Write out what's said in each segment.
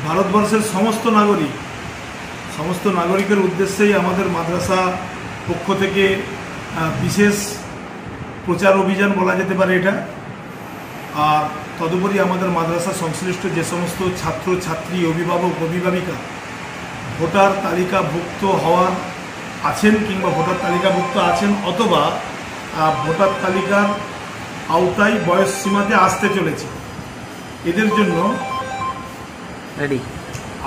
ভারতবর্ষের সমস্ত নাগরিকের উদ্দেশ্যেই আমাদের মাদ্রাসা পক্ষ থেকে বিশেষ প্রচার অভিযান বলা যেতে পারে এটা। আর তদুপরি আমাদের মাদ্রাসা সংশ্লিষ্ট যে সমস্ত ছাত্র ছাত্রী, অভিভাবক, অভিভাবিকা ভোটার তালিকাভুক্ত হওয়ার আছেন কিংবা ভোটার তালিকাভুক্ত আছেন অথবা ভোটার তালিকার আওতায় বয়স সীমাতে আসতে চলেছে, এদের জন্য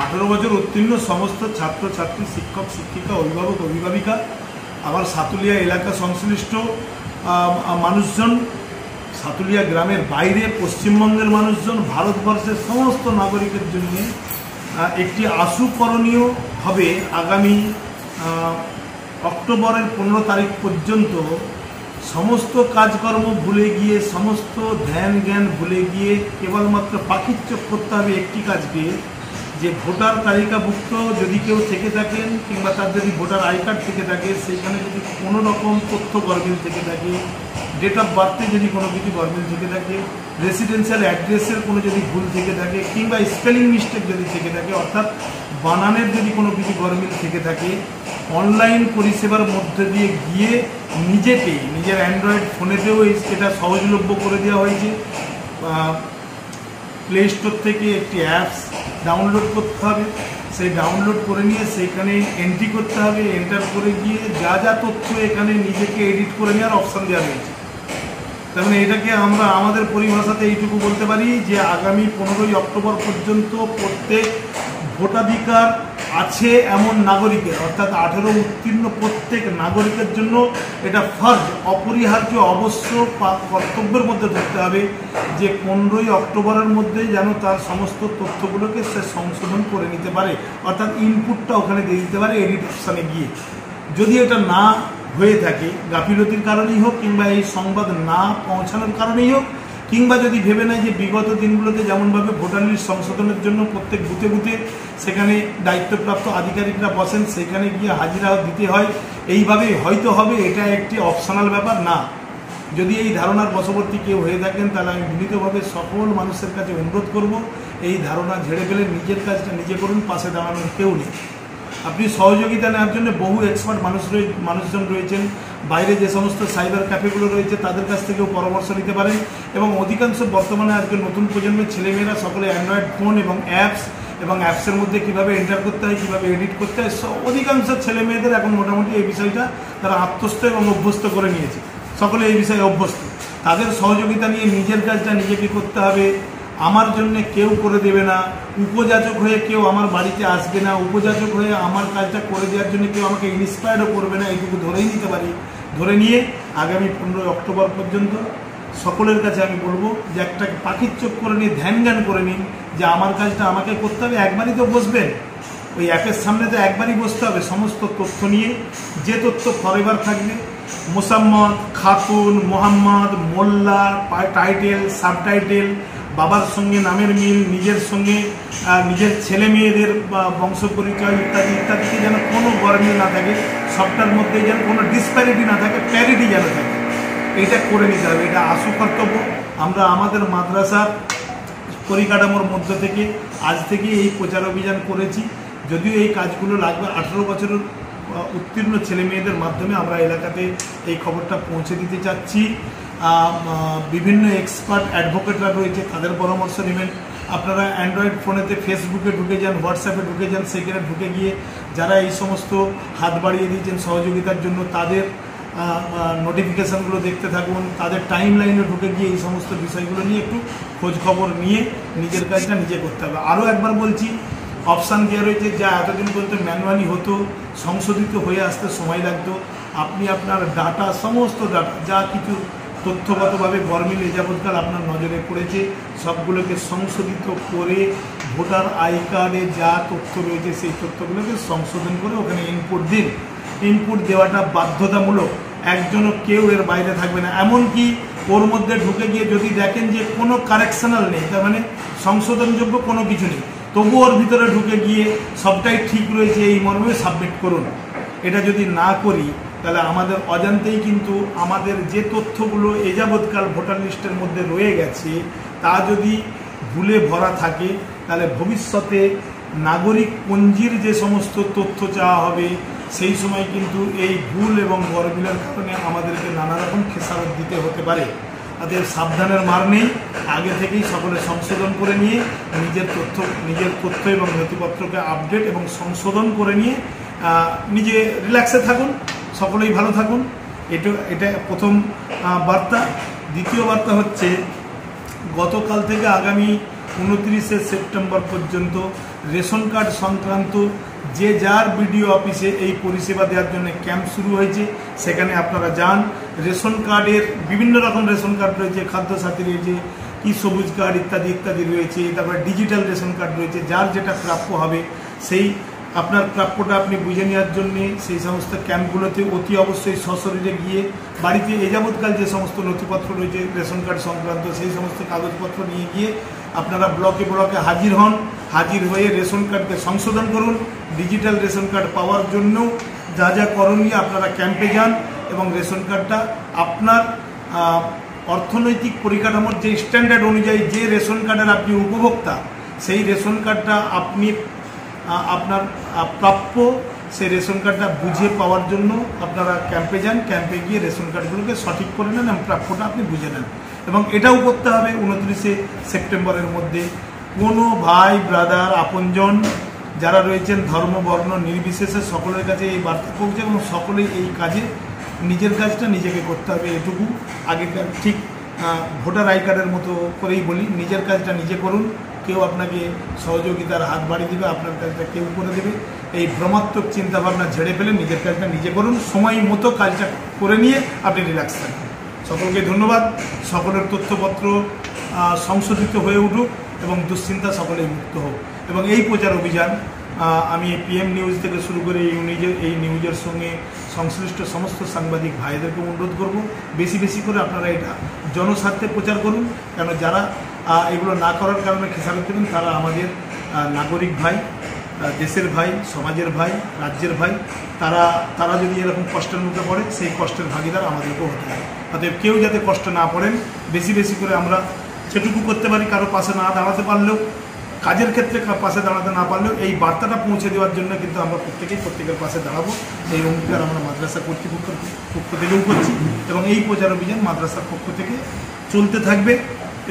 18 বছর উত্তীর্ণ সমস্ত ছাত্র ছাত্রী, শিক্ষক শিক্ষিকা, অভিভাবক অভিভাবিকা, আবার সাতুলিয়া এলাকা সংশ্লিষ্ট মানুষজন, সাতুলিয়া গ্রামের বাইরে পশ্চিমবঙ্গের মানুষজন, ভারতবর্ষের সমস্ত নাগরিকের জন্য একটি আশুকরণীয় হবে আগামী অক্টোবরের 15 তারিখ পর্যন্ত সমস্ত কাজকর্ম ভুলে গিয়ে, সমস্ত ধ্যান জ্ঞান ভুলে গিয়ে কেবলমাত্র পাখিচোখ করতে হবে একটি কাজকে, যে ভোটার তালিকাভুক্ত যদি কেউ থেকে থাকেন কিংবা তার যদি ভোটার আই কার্ড থেকে থাকে, সেইখানে যদি কোনো রকম তথ্য গরমিল থেকে থাকে, ডেট অফ বার্থে যদি কোনো কিছু গরমিল থেকে থাকে, রেসিডেন্সিয়াল অ্যাড্রেসের কোনো যদি ভুল থেকে থাকে কিংবা স্পেলিং মিস্টেক যদি থেকে থাকে, অর্থাৎ বানানের যদি কোনো কিছু গরমিল থেকে থাকে, অনলাইন পরিষেবার মধ্যে দিয়ে গিয়ে নিজের অ্যান্ড্রয়েড ফোনেতেও এটা সহজলভ্য করে দেওয়া হয়েছে। প্লে স্টোর থেকে একটি অ্যাপস ডাউনলোড করতে হবে, সেই ডাউনলোড করে নিয়ে সেইখানে এন্ট্রি করতে হবে, এন্টার করে গিয়ে যা যা তথ্য এখানে নিজেকে এডিট করে নেওয়ার অপশান দেওয়া রয়েছে। তার মানে এটাকে আমরা আমাদের পরিভাষাতে এইটুকু বলতে পারি যে আগামী 15ই অক্টোবর পর্যন্ত প্রত্যেক ভোটাধিকার আছে এমন নাগরিকের, অর্থাৎ 18 উত্তীর্ণ প্রত্যেক নাগরিকের জন্য এটা ফরজ, অপরিহার্য, অবশ্য কর্তব্যের মধ্যে ধরতে হবে যে 15ই অক্টোবরের মধ্যে যেন তার সমস্ত তথ্যগুলোকে সে সংশোধন করে নিতে পারে, অর্থাৎ ইনপুটটা ওখানে দিয়ে দিতে পারে এডিট অপশানে গিয়ে। যদি এটা না হয়ে থাকে, গাফিলতির কারণেই হোক কিংবা এই সংবাদ না পৌঁছানোর কারণেই হোক, কিংবা যদি ভেবে নেয় যে বিগত দিনগুলোতে যেমনভাবে ভোটার লিস্ট সংশোধনের জন্য প্রত্যেক বুথে বুথে সেখানে দায়িত্বপ্রাপ্ত আধিকারিকরা বসেন, সেখানে গিয়ে হাজিরা দিতে হয়, এইভাবেই হয়তো হবে, এটা একটি অপশনাল ব্যাপার না। যদি এই ধারণার বশবর্তী কেউ হয়ে থাকেন তাহলে আমি বিনীতভাবে সকল মানুষের কাছে অনুরোধ করব, এই ধারণা ঝেড়ে ফেলে নিজের কাজটা নিজে করুন, পাশে দাঁড়ানোর কেউ নেই। আপনি সহযোগিতা নেওয়ার জন্য বহু এক্সপার্ট মানুষজন রয়েছেন, বাইরে যে সমস্ত সাইবার ক্যাফেগুলো রয়েছে তাদের কাছ থেকেও পরামর্শ নিতে পারেন। এবং অধিকাংশ বর্তমানে আজকে নতুন প্রজন্মের ছেলেমেয়েরা সকলে অ্যান্ড্রয়েড ফোন এবং অ্যাপসের মধ্যে কীভাবে এন্টার করতে হয়, কীভাবে এডিট করতে হয়, অধিকাংশ ছেলেমেয়েদের এখন মোটামুটি এই বিষয়টা তারা আত্মস্থ এবং অভ্যস্ত করে নিয়েছে, সকলে এই বিষয়ে অভ্যস্ত। তাদের সহযোগিতা নিয়ে নিজের কাজটা নিজেকে করতে হবে। আমার জন্য কেউ করে দেবে না, উপযাচক হয়ে কেউ আমার বাড়িতে আসবে না, উপযাচক হয়ে আমার কাজটা করে দেওয়ার জন্য কেউ আমাকে ইন্সপায়ারও করবে না, এইটুকু ধরেই নিতে পারি। ধরে নিয়ে আগামী 15 অক্টোবর পর্যন্ত সকলের কাছে আমি বলবো যে একটা পাখির চোখ করে নিয়ে ধ্যান জ্ঞান করে নিন যে আমার কাজটা আমাকে করতে হবে। একবারই তো বসবেন, ওই অ্যাপের সামনে তো একবারই বসতে হবে, সমস্ত তথ্য নিয়ে, যে তথ্য ফরএভার থাকবে, মোসাম্মদ, খাতুন, মোহাম্মদ, মোল্লা, টাইটেল, সাবটাইটেল, বাবার সঙ্গে নামের মিল, নিজের সঙ্গে নিজের ছেলে মেয়েদের বংশ পরিচয় ইত্যাদি ইত্যাদিতে যেন কোনো গরমিল না থাকে, সবটার মধ্যে যেন কোনো ডিসপ্যারিটি না থাকে, প্যারিটি যেন থাকে, এইটা করে নিতে হবে। এটা আশু কর্তব্য। আমরা আমাদের মাদ্রাসার পরিকাঠামোর মধ্য থেকে আজ থেকে এই প্রচার অভিযান করেছি, যদিও এই কাজগুলো লাগবে 18 বছরের উত্তীর্ণ ছেলে মেয়েদের মাধ্যমে আমরা এলাকাতে এই খবরটা পৌঁছে দিতে চাচ্ছি। বিভিন্ন এক্সপার্ট অ্যাডভোকেটরা রয়েছে, তাদের পরামর্শ নেবেন। আপনারা অ্যান্ড্রয়েড ফোনেতে ফেসবুকে ঢুকে যান, হোয়াটসঅ্যাপে ঢুকে যান, সেখানে ঢুকে গিয়ে যারা এই সমস্ত হাত বাড়িয়ে দিয়েছেন সহযোগিতার জন্য তাদের নোটিফিকেশানগুলো দেখতে থাকুন, তাদের টাইম লাইনে ঢুকে গিয়ে এই সমস্ত বিষয়গুলো নিয়ে একটু খোঁজ খবর নিয়ে নিজের কাজটা নিজে করতে হবে। আরও একবার বলছি, অপশান দেওয়া রয়েছে যা এতদিন পর্যন্ত ম্যানুয়ালি হতো, সংশোধিত হয়ে আসতে সময় লাগতো। আপনি আপনার ডাটা, সমস্ত ডাটা যা কিছু তথ্যগতভাবে গরমিল এ যাবৎকাল আপনার নজরে পড়েছে, সবগুলোকে সংশোধিত করে ভোটার আই কার্ডে যা তথ্য রয়েছে সেই তথ্যগুলোকে সংশোধন করে ওখানে ইনপুট দিন। ইনপুট দেওয়াটা বাধ্যতামূলক, একজনও কেউ এর বাইরে থাকবে না। এমনকি ওর মধ্যে ঢুকে গিয়ে যদি দেখেন যে কোনো কারেকশনাল নেই, তার মানে সংশোধনযোগ্য কোনো কিছু নেই, তবু ওর ভিতরে ঢুকে গিয়ে সবটাই ঠিক রয়েছে এই মর্মে সাবমিট করুন। এটা যদি না করি তাহলে আমাদের অজান্তেই কিন্তু আমাদের যে তথ্যগুলো এ যাবৎকাল ভোটার লিস্টের মধ্যে রয়ে গেছে তা যদি ভুলে ভরা থাকে তাহলে ভবিষ্যতে নাগরিক পঞ্জির যে সমস্ত তথ্য চাওয়া হবে সেই সময় কিন্তু এই ভুল এবং গরমিলের কারণে আমাদেরকে নানা রকম খেসারত দিতে হতে পারে। তাদের সাবধানের মার নেই, আগে থেকেই সকলে সংশোধন করে নিয়ে নিজের তথ্য এবং নথিপত্রকে আপডেট এবং সংশোধন করে নিয়ে নিজে রিল্যাক্সে থাকুন, সকলেই ভালো থাকুন। এটা প্রথম বার্তা। দ্বিতীয় বার্তা হচ্ছে গতকাল থেকে আগামী 29শে সেপ্টেম্বর পর্যন্ত রেশন কার্ড সংক্রান্ত যে যার বিডিও অফিসে এই পরিষেবা দেওয়ার জন্য ক্যাম্প শুরু হয়েছে, সেখানে আপনারা যান। রেশন কার্ডের বিভিন্ন রকম রেশন কার্ড রয়েছে, খাদ্যসাথী রয়েছে, কি সবুজ কার্ড ইত্যাদি ইত্যাদি রয়েছে, তারপরে ডিজিটাল রেশন কার্ড রয়েছে। যার যেটা প্রাপ্য হবে সেই আপনার প্রাপ্যটা আপনি বুঝে নেওয়ার জন্যে সেই সমস্ত ক্যাম্পগুলোতে অতি অবশ্যই সশরীরে গিয়ে বাড়িতে এ যাবৎকাল যে সমস্ত নথিপত্র রয়েছে রেশন কার্ড সংক্রান্ত সেই সমস্ত কাগজপত্র নিয়ে গিয়ে আপনারা ব্লকে ব্লকে হাজির হন। হাজির হয়ে রেশন কার্ডকে সংশোধন করুন। ডিজিটাল রেশন কার্ড পাওয়ার জন্য যা যা করণীয় আপনারা ক্যাম্পে যান এবং রেশন কার্ডটা আপনার অর্থনৈতিক পরিকাঠামোর যে স্ট্যান্ডার্ড অনুযায়ী যে রেশন কার্ডের আপনি উপভোক্তা, সেই রেশন কার্ডটা আপনি আপনার প্রাপ্য সেই রেশন কার্ডটা বুঝে পাওয়ার জন্য আপনারা ক্যাম্পে যান। ক্যাম্পে গিয়ে রেশন কার্ডগুলোকে সঠিক করে নেন এবং প্রাপ্যটা আপনি বুঝে নেন। এবং এটাও করতে হবে 29শে সেপ্টেম্বরের মধ্যে কোনো ভাই ব্রাদার আপনজন যারা রয়েছেন ধর্ম বর্ণ নির্বিশেষে সকলের কাছে এই বার্তা পৌঁছে এবং সকলেই এই কাজে নিজের কাজটা নিজেকে করতে হবে। এটুকু আগেকার ঠিক ভোটার আই কার্ডের মতো করেই বলি, নিজের কাজটা নিজে করুন। কেউ আপনাকে সহযোগিতার হাত বাড়িয়ে দেবে, আপনার কাজটা কেউ করে দেবে। এই ভ্রমাত্মক চিন্তাভাবনা ঝেড়ে ফেলে নিজের কাজটা নিজে করুন। সময় মতো কাজটা করে নিয়ে আপনি রিল্যাক্স থাকুন। সকলকে ধন্যবাদ। সকলের তথ্যপত্র সংশোধিত হয়ে উঠুক এবং দুশ্চিন্তা সকলেই মুক্ত হোক। এবং এই প্রচার অভিযান আমি পিএম নিউজ থেকে শুরু করে এই নিউজের সঙ্গে সংশ্লিষ্ট সমস্ত সাংবাদিক ভাইদেরকে অনুরোধ করব, বেশি বেশি করে আপনারা এটা জনস্বার্থে প্রচার করুন। কেন যারা এগুলো না করার কারণে খেসারত দেবেন তারা আমাদের নাগরিক ভাই, দেশের ভাই, সমাজের ভাই, রাজ্যের ভাই। তারা যদি এরকম কষ্টের মুখে পড়ে সেই কষ্টের ভাগিদার আমাদেরকেও হতে হয়। অতএব কেউ যাতে কষ্ট না পড়েন, বেশি বেশি করে আমরা সেটুকু করতে পারি। কারো পাশে না দাঁড়াতে পারলেও, কাজের ক্ষেত্রে পাশে দাঁড়াতে না পারলেও এই বার্তাটা পৌঁছে দেওয়ার জন্য কিন্তু আমরা প্রত্যেকের পাশে দাঁড়াবো। এই অঙ্গীকার আমরা মাদ্রাসা কর্তৃপক্ষের পক্ষ থেকেও করছি এবং এই প্রচার অভিযান মাদ্রাসার পক্ষ থেকে চলতে থাকবে।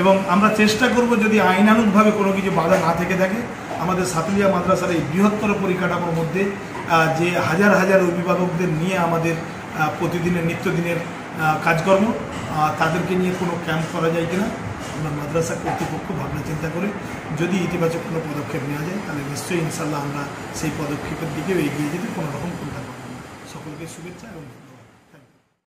এবং আমরা চেষ্টা করব যদি আইনানুগভাবে কোনো কিছু বাধা না থেকে থাকে, আমাদের সাতুলিয়া মাদ্রাসার এই বৃহত্তর পরিকাঠামোর মধ্যে যে হাজার হাজার অভিভাবকদের নিয়ে আমাদের প্রতিদিনের নিত্যদিনের কাজকর্ম, তাদেরকে নিয়ে কোনো ক্যাম্প করা যায় কিনা আমরা মাদ্রাসা কর্তৃপক্ষ ভাবনা চিন্তা করে যদি ইতিবাচক কোনো পদক্ষেপ নেওয়া যায় তাহলে নিশ্চয়ই ইনশাল্লাহ আমরা সেই পদক্ষেপের দিকেও এগিয়ে যেতে কোনো রকম চিন্তা করব না। সকলকে শুভেচ্ছা এবং